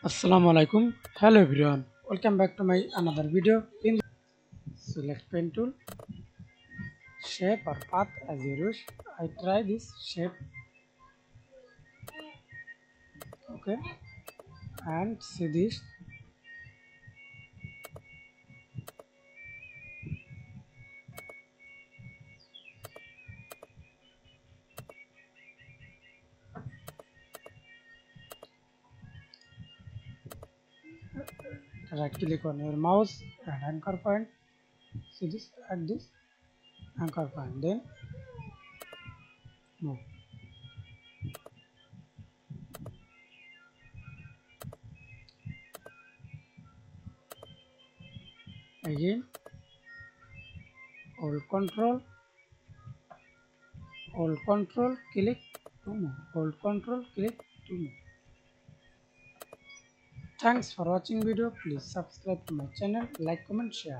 Assalamu alaikum. Hello everyone. Welcome back to my another video. In select pen tool, shape or path as you wish. I try this shape, okay, and see this. Right click on your mouse and anchor point. See this at this anchor point. Then move. Again, hold control, click to move. Hold control, click to move. Thanks for watching video. Please subscribe to my channel, like, comment, share.